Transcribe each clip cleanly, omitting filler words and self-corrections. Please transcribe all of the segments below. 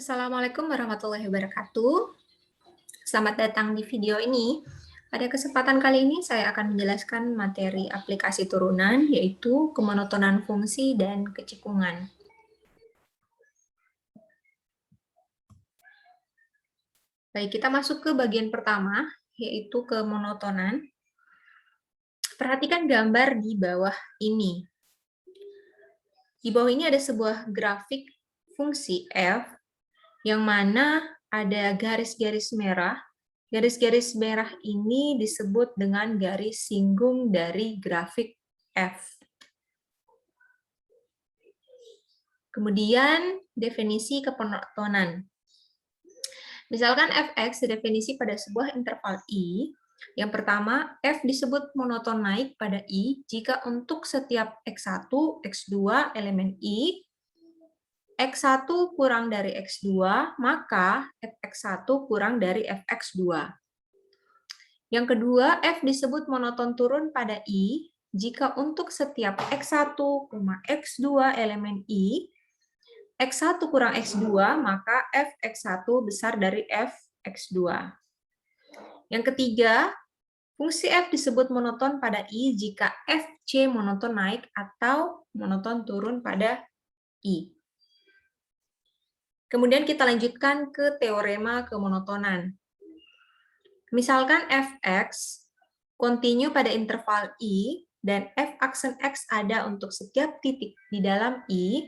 Assalamualaikum warahmatullahi wabarakatuh. Selamat datang di video ini. Pada kesempatan kali ini saya akan menjelaskan materi aplikasi turunan, yaitu kemonotonan fungsi dan kecekungan. Baik, kita masuk ke bagian pertama, yaitu kemonotonan. Perhatikan gambar di bawah ini. Di bawah ini ada sebuah grafik fungsi f, yang mana ada garis-garis merah. Garis-garis merah ini disebut dengan garis singgung dari grafik f. Kemudian, definisi kemonotonan. Misalkan fx didefinisi pada sebuah interval i. Yang pertama, f disebut monoton naik pada i jika untuk setiap x1, x2 elemen i, x1 kurang dari x2, maka fx1 kurang dari fx2. Yang kedua, f disebut monoton turun pada i jika untuk setiap x1, x2 elemen i, x1 kurang x2, maka fx1 besar dari fx2. Yang ketiga, fungsi f disebut monoton pada i jika fc monoton naik atau monoton turun pada i. Kemudian kita lanjutkan ke teorema kemonotonan. Misalkan fx kontinu pada interval i dan f aksen x ada untuk setiap titik di dalam i.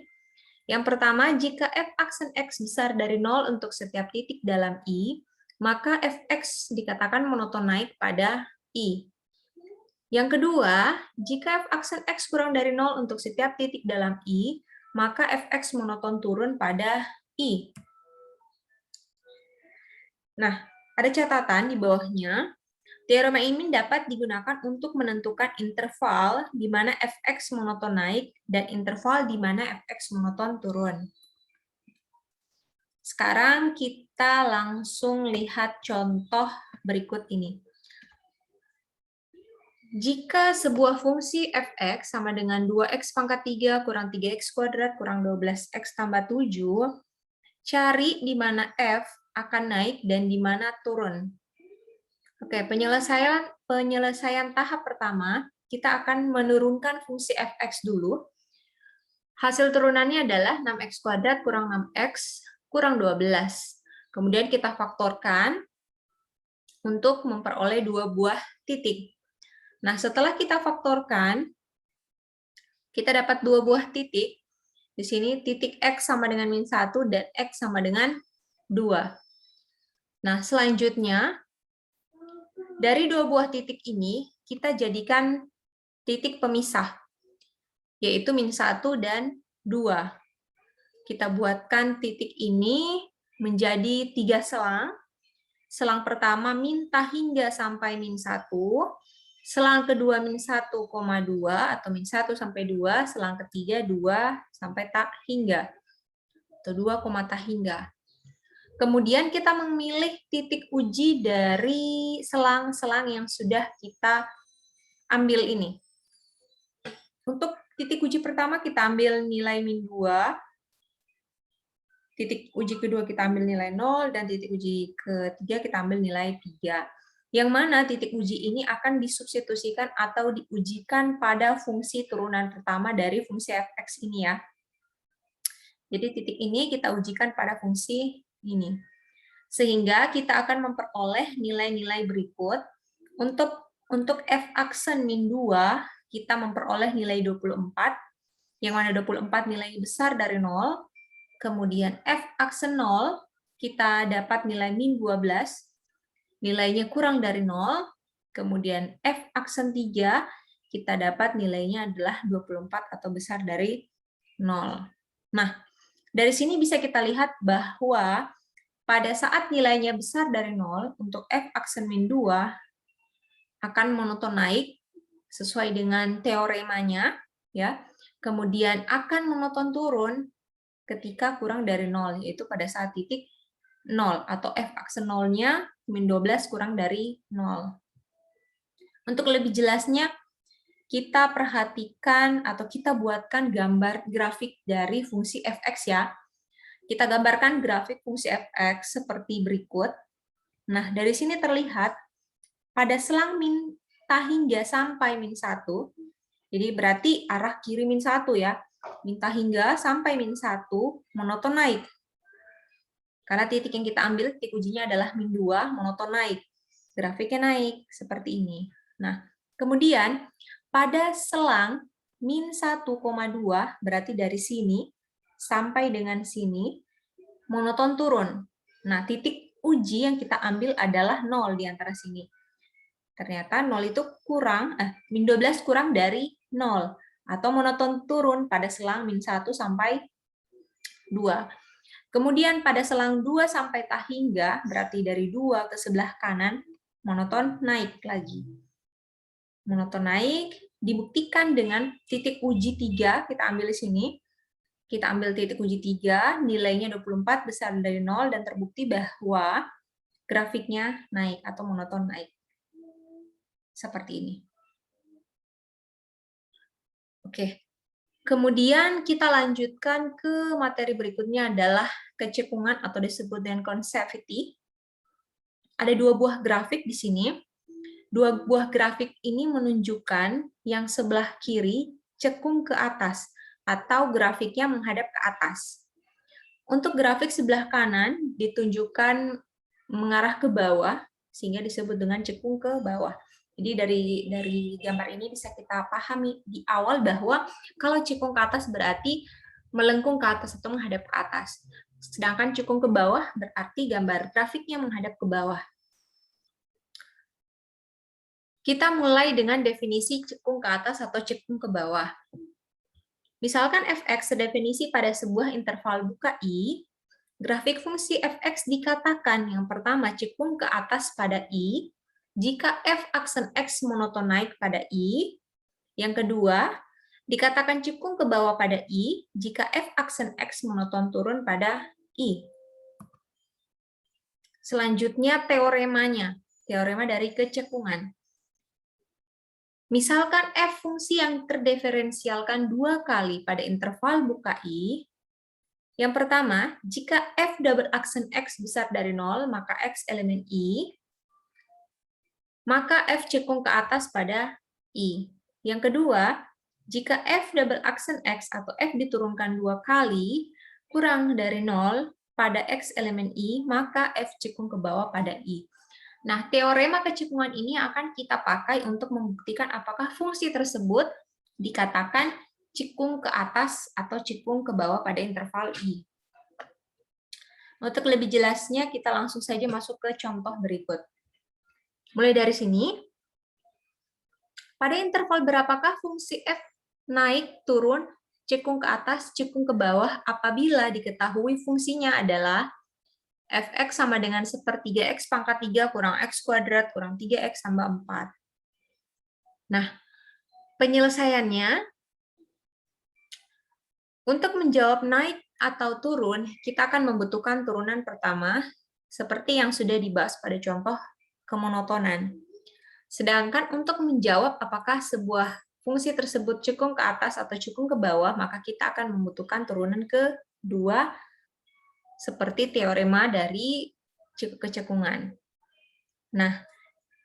Yang pertama, jika f aksen x besar dari 0 untuk setiap titik dalam i, maka fx dikatakan monoton naik pada i. Yang kedua, jika f aksen x kurang dari 0 untuk setiap titik dalam i, maka fx monoton turun pada i. Nah, ada catatan di bawahnya. Teorema ini dapat digunakan untuk menentukan interval di mana fx monoton naik dan interval di mana fx monoton turun. Sekarang kita langsung lihat contoh berikut ini. Jika sebuah fungsi fx sama dengan 2x pangkat 3 kurang 3x kuadrat kurang 12x tambah 7, cari di mana f akan naik dan di mana turun. Oke, penyelesaian tahap pertama, kita akan menurunkan fungsi fx dulu. Hasil turunannya adalah 6x kuadrat kurang 6x kurang 12. Kemudian kita faktorkan untuk memperoleh dua buah titik. Nah, setelah kita faktorkan, kita dapat dua buah titik. Di sini titik x sama dengan min 1 dan x sama dengan 2. Nah, selanjutnya, dari dua buah titik ini, kita jadikan titik pemisah, yaitu min 1 dan 2. Kita buatkan titik ini menjadi 3 selang. Selang pertama min tak hingga sampai min 1. Selang kedua min 1,2 atau min 1 sampai 2. Selang ketiga 2 sampai tak hingga atau 2, tak hingga. Kemudian kita memilih titik uji dari selang-selang yang sudah kita ambil ini. Untuk titik uji pertama kita ambil nilai min 2. Titik uji kedua kita ambil nilai 0, dan titik uji ketiga kita ambil nilai 3. Yang mana titik uji ini akan disubstitusikan atau diujikan pada fungsi turunan pertama dari fungsi fx ini ya. Jadi titik ini kita ujikan pada fungsi ini. Sehingga kita akan memperoleh nilai-nilai berikut. Untuk f aksen min 2, kita memperoleh nilai 24, yang mana 24 nilai besar dari 0. Kemudian f aksen 0, kita dapat nilai min 12, nilainya kurang dari 0. Kemudian f aksen 3, kita dapat nilainya adalah 24 atau besar dari 0. Nah, dari sini bisa kita lihat bahwa pada saat nilainya besar dari 0, untuk f aksen min 2 akan monoton naik sesuai dengan teoremanya, ya. Kemudian akan monoton turun ketika kurang dari 0, yaitu pada saat titik 0, atau f aksen 0-nya min 12 kurang dari 0. Untuk lebih jelasnya, kita perhatikan atau kita buatkan gambar grafik dari fungsi fx ya. Kita gambarkan grafik fungsi f(x) seperti berikut. Nah, dari sini terlihat pada selang min hingga sampai min 1, jadi berarti arah kiri min 1 ya. Min hingga sampai min 1 monoton naik. Karena titik yang kita ambil, titik ujinya adalah min 2, monoton naik. Grafiknya naik, seperti ini. Nah, kemudian pada selang min 1,2, berarti dari sini sampai dengan sini, monoton turun. Nah, titik uji yang kita ambil adalah 0 di antara sini. Ternyata 0 itu kurang, min 12 kurang dari 0. Atau monoton turun pada selang min 1 sampai 2. Kemudian pada selang 2 sampai hingga, berarti dari 2 ke sebelah kanan, monoton naik lagi. Monoton naik, dibuktikan dengan titik uji 3, kita ambil di sini. Kita ambil titik uji 3, nilainya 24 besar dari 0, dan terbukti bahwa grafiknya naik atau monoton naik. Seperti ini. Oke. Kemudian kita lanjutkan ke materi berikutnya adalah kecekungan atau disebut dengan convexity. Ada 2 buah grafik di sini. 2 buah grafik ini menunjukkan yang sebelah kiri cekung ke atas atau grafiknya menghadap ke atas. Untuk grafik sebelah kanan ditunjukkan mengarah ke bawah sehingga disebut dengan cekung ke bawah. Jadi dari gambar ini bisa kita pahami di awal bahwa kalau cekung ke atas berarti melengkung ke atas atau menghadap ke atas. Sedangkan cekung ke bawah berarti gambar grafiknya menghadap ke bawah. Kita mulai dengan definisi cekung ke atas atau cekung ke bawah. Misalkan f(x) sedefinisi pada sebuah interval buka I, grafik fungsi f(x) dikatakan yang pertama cekung ke atas pada I, jika f aksen x monoton naik pada I. Yang kedua, dikatakan cekung ke bawah pada I, jika f aksen x monoton turun pada I. Selanjutnya teoremanya, teorema dari kecekungan. Misalkan f fungsi yang terdiferensialkan 2 kali pada interval buka I. Yang pertama, jika f double aksen x besar dari 0, maka x elemen I, maka f cekung ke atas pada I. Yang kedua, jika f double aksen x atau f diturunkan 2 kali kurang dari 0 pada x elemen I, maka f cekung ke bawah pada I. Nah, teorema kecekungan ini akan kita pakai untuk membuktikan apakah fungsi tersebut dikatakan cekung ke atas atau cekung ke bawah pada interval I. Untuk lebih jelasnya, kita langsung saja masuk ke contoh berikut. Mulai dari sini, pada interval berapakah fungsi f naik, turun, cekung ke atas, cekung ke bawah apabila diketahui fungsinya adalah f(x) sama dengan sepertiga x pangkat 3 kurang x kuadrat kurang 3x tambah 4. Nah, penyelesaiannya, untuk menjawab naik atau turun, kita akan membutuhkan turunan pertama, seperti yang sudah dibahas pada contoh kemonotonan. Sedangkan untuk menjawab apakah sebuah fungsi tersebut cekung ke atas atau cekung ke bawah, maka kita akan membutuhkan turunan kedua seperti teorema dari kecekungan. Nah,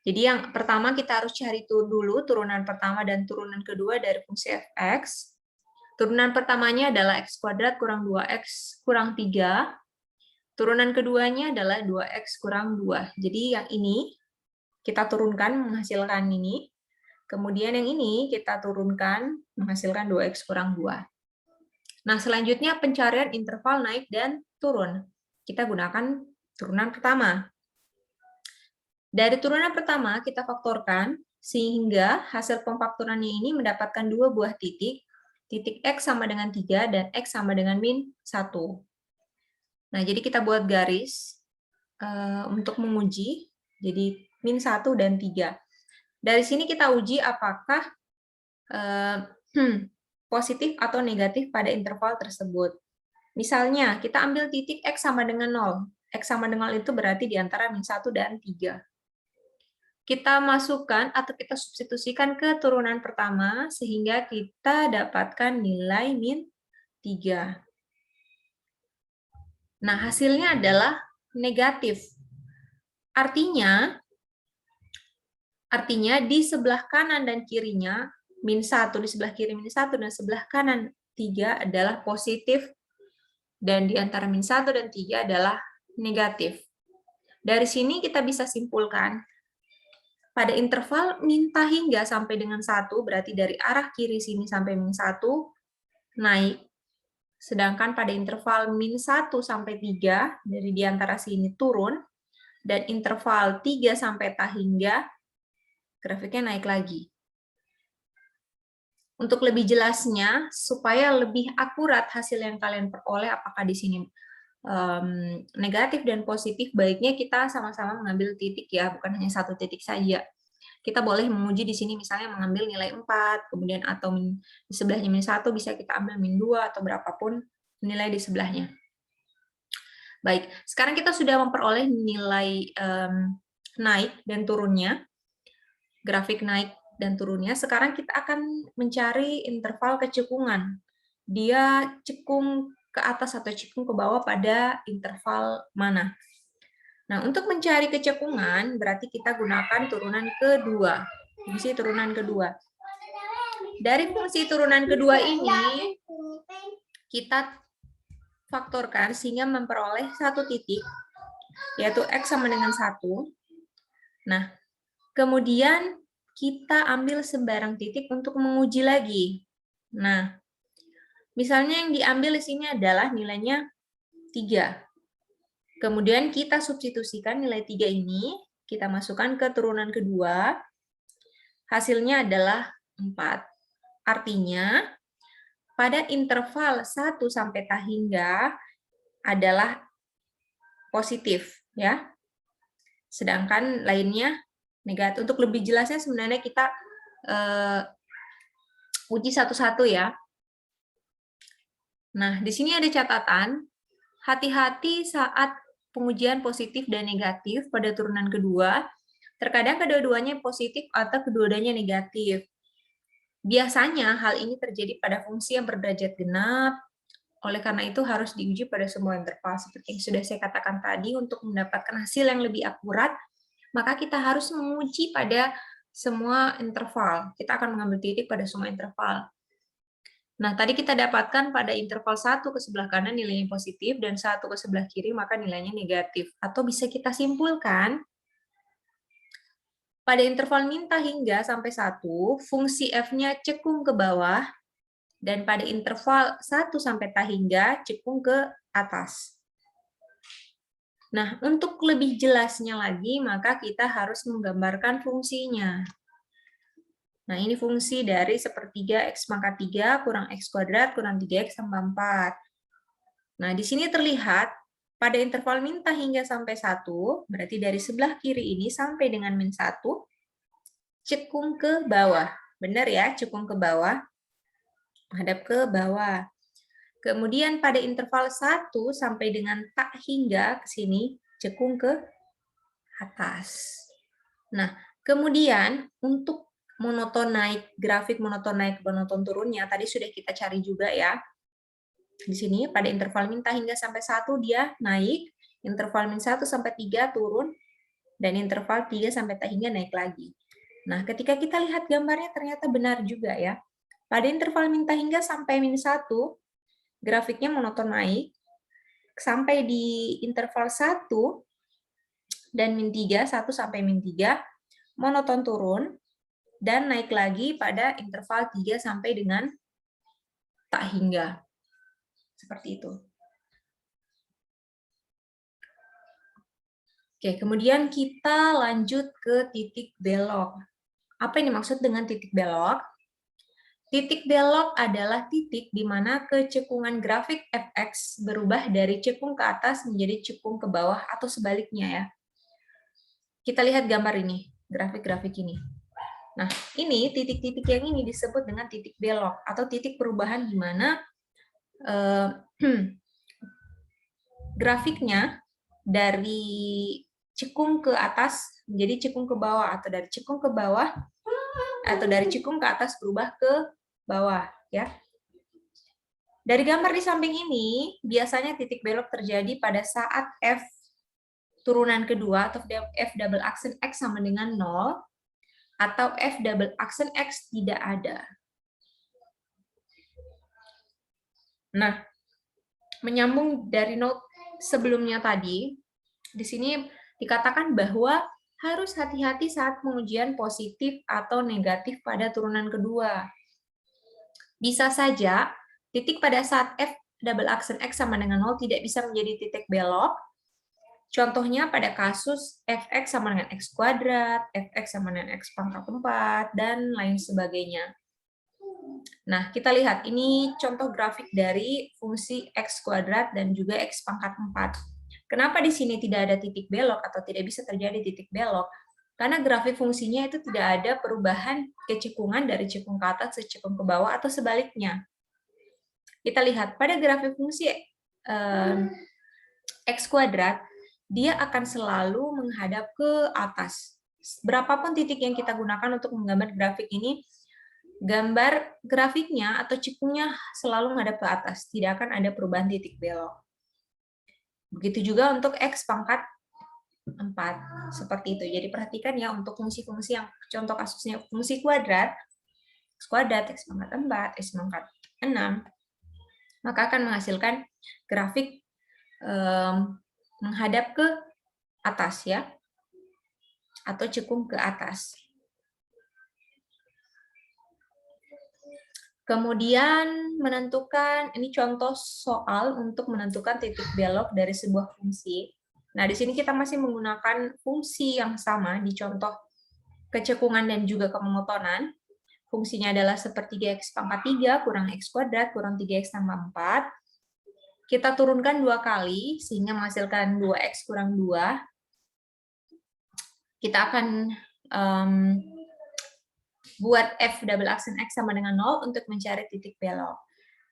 jadi yang pertama kita harus cari dulu turunan pertama dan turunan kedua dari fungsi f(x). Turunan pertamanya adalah x kuadrat kurang 2x kurang 3. Turunan keduanya adalah 2x kurang 2. Jadi yang ini kita turunkan menghasilkan ini. Kemudian yang ini kita turunkan menghasilkan 2x kurang 2. Nah, selanjutnya pencarian interval naik dan turun. Kita gunakan turunan pertama. Dari turunan pertama kita faktorkan sehingga hasil pemfaktorannya ini mendapatkan 2 buah titik. Titik x sama dengan 3 dan x sama dengan min 1. Nah, jadi kita buat garis untuk menguji. Jadi min 1 dan 3. Dari sini kita uji apakah positif atau negatif pada interval tersebut. Misalnya, kita ambil titik x sama dengan 0. X sama dengan 0 itu berarti di antara min 1 dan 3. Kita masukkan atau kita substitusikan ke turunan pertama, sehingga kita dapatkan nilai min 3. Nah, hasilnya adalah negatif. Artinya di sebelah kanan dan kirinya, -1, di sebelah kiri -1, dan sebelah kanan 3 adalah positif, dan di antara -1 dan 3 adalah negatif. Dari sini kita bisa simpulkan, pada interval minta hingga sampai dengan 1, berarti dari arah kiri sini sampai -1, naik. Sedangkan pada interval -1 sampai 3, dari di antara sini turun, dan interval 3 sampai tak hingga, grafiknya naik lagi. Untuk lebih jelasnya, supaya lebih akurat hasil yang kalian peroleh, apakah di sini negatif dan positif, baiknya kita sama-sama mengambil titik ya, bukan hanya satu titik saja. Kita boleh menguji di sini misalnya mengambil nilai 4, kemudian atau di sebelahnya -1 bisa kita ambil -2 atau berapapun nilai di sebelahnya. Baik, sekarang kita sudah memperoleh nilai naik dan turunnya, grafik naik dan turunnya. Sekarang kita akan mencari interval kecekungan. Dia cekung ke atas atau cekung ke bawah pada interval mana. Nah, untuk mencari kecekungan, berarti kita gunakan turunan kedua. Fungsi turunan kedua. Dari fungsi turunan kedua ini, kita faktorkan sehingga memperoleh satu titik, yaitu X sama dengan 1. Nah, kemudian kita ambil sembarang titik untuk menguji lagi. Nah, misalnya yang diambil di sini adalah nilainya 3. Kemudian kita substitusikan nilai 3 ini, kita masukkan ke turunan kedua, hasilnya adalah 4. Artinya, pada interval 1 sampai tak hingga adalah positif, ya. Sedangkan lainnya negatif. Untuk lebih jelasnya sebenarnya kita uji satu-satu ya. Nah, di sini ada catatan, hati-hati saat pengujian positif dan negatif pada turunan kedua, terkadang kedua-duanya positif atau kedua-duanya negatif. Biasanya hal ini terjadi pada fungsi yang berderajat genap, oleh karena itu harus diuji pada semua interval. Seperti yang sudah saya katakan tadi, untuk mendapatkan hasil yang lebih akurat, maka kita harus menguji pada semua interval. Kita akan mengambil titik pada semua interval. Nah, tadi kita dapatkan pada interval 1 ke sebelah kanan nilainya positif, dan 1 ke sebelah kiri maka nilainya negatif. Atau bisa kita simpulkan, pada interval minta hingga sampai 1, fungsi f-nya cekung ke bawah, dan pada interval 1 sampai tak hingga cekung ke atas. Nah, untuk lebih jelasnya lagi, maka kita harus menggambarkan fungsinya. Nah, ini fungsi dari sepertiga X pangkat 3 kurang X kuadrat kurang 3X tambah 4. Nah, di sini terlihat pada interval minta hingga sampai 1, berarti dari sebelah kiri ini sampai dengan -1, cekung ke bawah. Benar ya, cekung ke bawah, menghadap ke bawah. Kemudian pada interval 1 sampai dengan tak hingga ke sini, cekung ke atas. Nah, kemudian untuk monoton naik, grafik monoton naik, monoton turunnya, tadi sudah kita cari juga ya. Di sini pada interval minta hingga sampai 1 dia naik, interval -1 sampai 3 turun, dan interval 3 sampai tak hingga naik lagi. Nah, ketika kita lihat gambarnya ternyata benar juga ya. Pada interval minta hingga sampai -1, grafiknya monoton naik, sampai di interval 1 dan -3, 1 sampai -3, monoton turun, dan naik lagi pada interval 3 sampai dengan tak hingga. Seperti itu. Oke, kemudian kita lanjut ke titik belok. Apa yang dimaksud dengan titik belok? Titik belok adalah titik di mana kecekungan grafik fx berubah dari cekung ke atas menjadi cekung ke bawah atau sebaliknya ya. Kita lihat gambar ini, grafik-grafik ini. Nah, ini titik-titik yang ini disebut dengan titik belok atau titik perubahan di mana grafiknya dari cekung ke atas menjadi cekung ke bawah, atau dari cekung ke bawah atau dari cekung ke atas berubah ke bawah ya. Dari gambar di samping ini, biasanya titik belok terjadi pada saat F turunan kedua atau F double aksen X sama dengan 0, atau F double aksen X tidak ada. Nah, menyambung dari note sebelumnya tadi, di sini dikatakan bahwa harus hati-hati saat pengujian positif atau negatif pada turunan kedua. Bisa saja titik pada saat F double aksen X sama dengan 0 tidak bisa menjadi titik belok. Contohnya pada kasus fx sama dengan x kuadrat, fx sama dengan x pangkat 4, dan lain sebagainya. Nah, kita lihat ini contoh grafik dari fungsi x kuadrat dan juga x pangkat 4. Kenapa di sini tidak ada titik belok atau tidak bisa terjadi titik belok? Karena grafik fungsinya itu tidak ada perubahan kecekungan dari cekung ke atas ke cekung ke bawah atau sebaliknya. Kita lihat pada grafik fungsi x kuadrat, dia akan selalu menghadap ke atas. Berapapun titik yang kita gunakan untuk menggambar grafik ini, gambar grafiknya atau cekungnya selalu menghadap ke atas, tidak akan ada perubahan titik belok. Begitu juga untuk x pangkat 4, seperti itu. Jadi perhatikan ya, untuk fungsi-fungsi yang contoh kasusnya fungsi kuadrat, x kuadrat, x pangkat 4, x pangkat 6, maka akan menghasilkan grafik menghadap ke atas ya, atau cekung ke atas. Kemudian menentukan, ini contoh soal untuk menentukan titik belok dari sebuah fungsi. Nah, di sini kita masih menggunakan fungsi yang sama di contoh kecekungan dan juga kemonotonan. Fungsinya adalah sepertiga x pangkat 3 kurang x kuadrat kurang 3x tambah 4. Kita turunkan 2 kali, sehingga menghasilkan 2x kurang 2. Kita akan buat f double aksen x sama dengan 0 untuk mencari titik belok.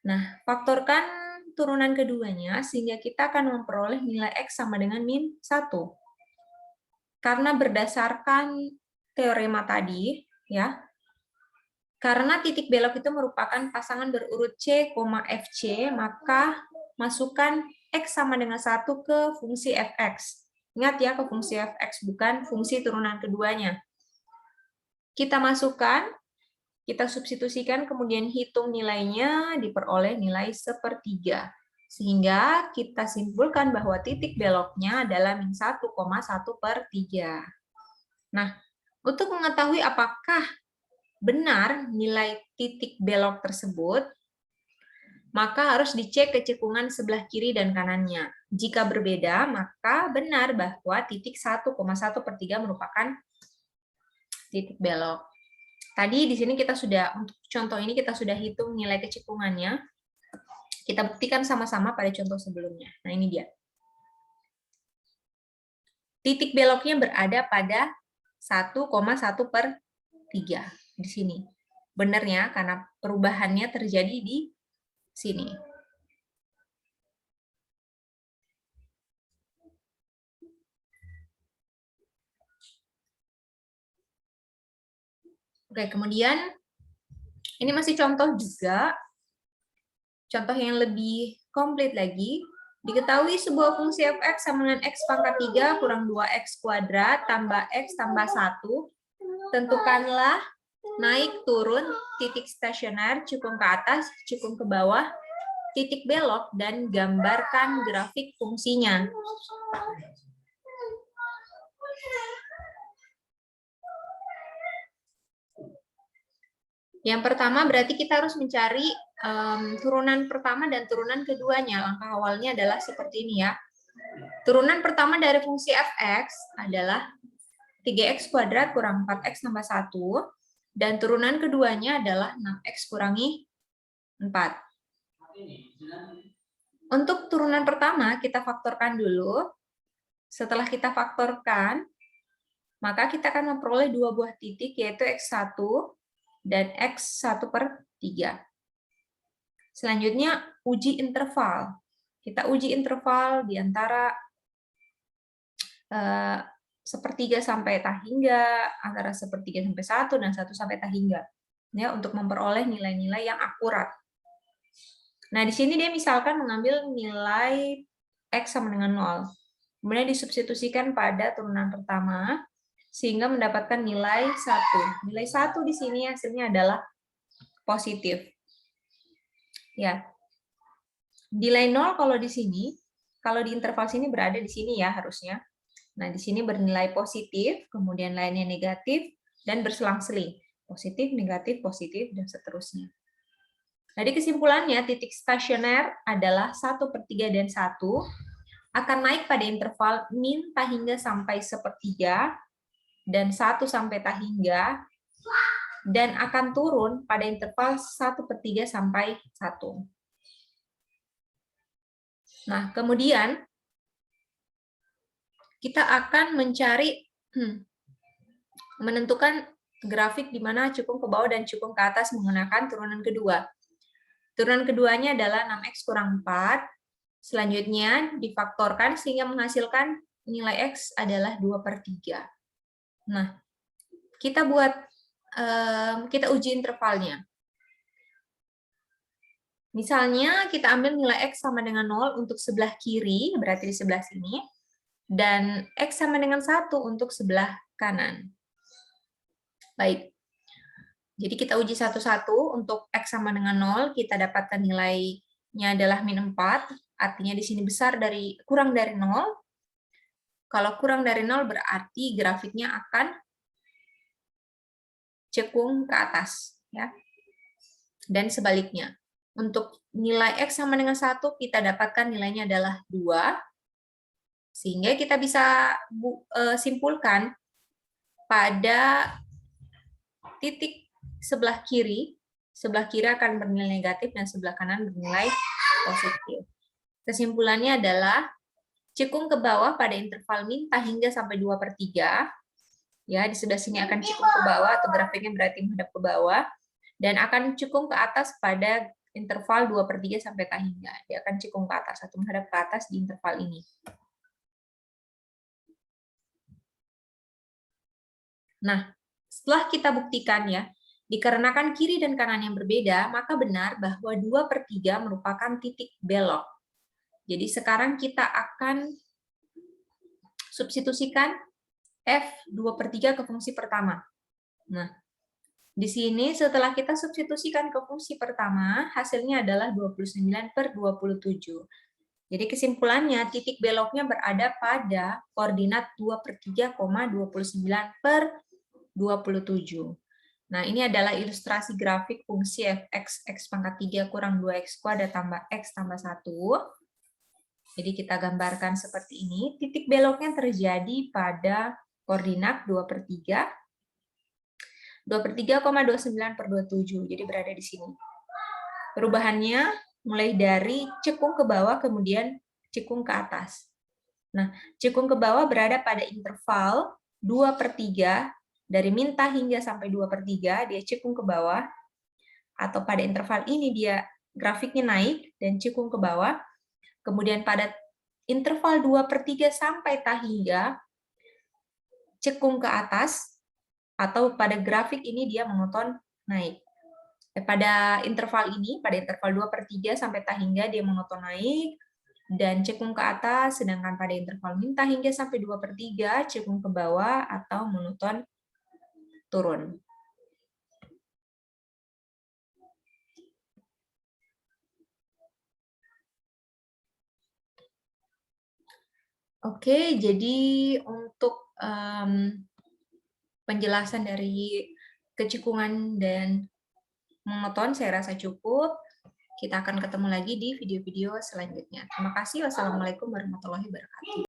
Nah, faktorkan turunan keduanya, sehingga kita akan memperoleh nilai x sama dengan min 1. Karena berdasarkan teorema tadi, ya, karena titik belok itu merupakan pasangan berurut C, Fc, maka masukkan X sama dengan 1 ke fungsi Fx. Ingat ya, ke fungsi Fx, bukan fungsi turunan keduanya. Kita masukkan, kita substitusikan, kemudian hitung nilainya, diperoleh nilai sepertiga. Sehingga kita simpulkan bahwa titik beloknya adalah min 1,1/3. Nah, untuk mengetahui apakah benar nilai titik belok tersebut, maka harus dicek kecekungan sebelah kiri dan kanannya. Jika berbeda, maka benar bahwa titik 1,1/3 merupakan titik belok. Tadi di sini kita sudah, untuk contoh ini kita sudah hitung nilai kecekungannya. Kita buktikan sama-sama pada contoh sebelumnya. Nah, ini dia. Titik beloknya berada pada 1,1/3 di sini. Benarnya karena perubahannya terjadi di sini. Oke, kemudian ini masih contoh juga. Contoh yang lebih komplit lagi. Diketahui sebuah fungsi fx sama dengan x pangkat 3 kurang 2x kuadrat tambah x tambah 1. Tentukanlah naik turun titik stasioner, cekung ke atas, cekung ke bawah, titik belok, dan gambarkan grafik fungsinya. Yang pertama berarti kita harus mencari turunan pertama dan turunan keduanya. Langkah awalnya adalah seperti ini ya. Turunan pertama dari fungsi fx adalah 3x kuadrat kurang 4x tambah 1. Dan turunan keduanya adalah 6x kurangi 4. Untuk turunan pertama, kita faktorkan dulu. Setelah kita faktorkan, maka kita akan memperoleh dua buah titik, yaitu x1 dan x1/3. Selanjutnya, uji interval. Kita uji interval di antara sepertiga sampai tah hingga, antara sepertiga sampai 1 dan 1 sampai tah hingga, ya, untuk memperoleh nilai-nilai yang akurat. Nah, di sini dia misalkan mengambil nilai X sama dengan 0. Kemudian disubstitusikan pada turunan pertama, sehingga mendapatkan nilai 1. Nilai 1 di sini hasilnya adalah positif. Ya. Nilai 0 kalau di sini, kalau di interval sini berada di sini ya harusnya. Nah, di sini bernilai positif, kemudian lainnya negatif, dan berselang-seling. Positif, positif, dan seterusnya. Jadi kesimpulannya, titik stasioner adalah 1/3 dan 1, akan naik pada interval min tahingga sampai 1/3, dan 1 sampai tahingga, dan akan turun pada interval 1/3 sampai 1. Nah, kemudian kita akan mencari, menentukan grafik di mana cukung ke bawah dan cukung ke atas menggunakan turunan kedua. Turunan keduanya adalah 6x kurang 4. Selanjutnya difaktorkan sehingga menghasilkan nilai X adalah 2/3. Nah, kita uji intervalnya. Misalnya kita ambil nilai X sama dengan 0 untuk sebelah kiri, berarti di sebelah sini, dan X sama dengan 1 untuk sebelah kanan. Baik. Jadi kita uji satu-satu. Untuk X sama dengan 0, kita dapatkan nilainya adalah -4, artinya di sini kurang dari 0. Kalau kurang dari 0 berarti grafiknya akan cekung ke atas. Ya. Dan sebaliknya. Untuk nilai X sama dengan 1, kita dapatkan nilainya adalah 2. Sehingga kita bisa simpulkan pada titik sebelah kiri akan bernilai negatif dan sebelah kanan bernilai positif. Kesimpulannya adalah cekung ke bawah pada interval min hingga sampai 2/3. Ya, di sebelah sini akan cekung ke bawah atau grafiknya berarti menghadap ke bawah, dan akan cekung ke atas pada interval 2/3 sampai hingga. Dia akan cekung ke atas atau menghadap ke atas di interval ini. Nah, setelah kita buktikan ya, dikarenakan kiri dan kanan yang berbeda, maka benar bahwa 2/3 merupakan titik belok. Jadi sekarang kita akan substitusikan F 2/3 ke fungsi pertama. Nah, di sini setelah kita substitusikan ke fungsi pertama, hasilnya adalah 29/27. Jadi kesimpulannya, titik beloknya berada pada koordinat 2/3,29/27. Nah, ini adalah ilustrasi grafik fungsi fx x pangkat 3 kurang 2x kuadrat tambah x tambah 1. Jadi kita gambarkan seperti ini. Titik beloknya terjadi pada koordinat 2/3, 2/3,29/27. Jadi berada di sini. Perubahannya mulai dari cekung ke bawah, kemudian cekung ke atas. Nah, cekung ke bawah berada pada interval 2/3, dari min hingga sampai 2/3, dia cekung ke bawah, atau pada interval ini dia grafiknya naik dan cekung ke bawah. Kemudian pada interval 2/3 sampai hingga cekung ke atas, atau pada grafik ini dia monoton naik. Pada interval ini, pada interval 2/3 sampai hingga dia monoton naik dan cekung ke atas, sedangkan pada interval min hingga sampai 2/3 cekung ke bawah atau monoton turun. Oke, jadi untuk penjelasan dari kecekungan dan monoton saya rasa cukup. Kita akan ketemu lagi di video-video selanjutnya. Terima kasih. Wassalamualaikum warahmatullahi wabarakatuh.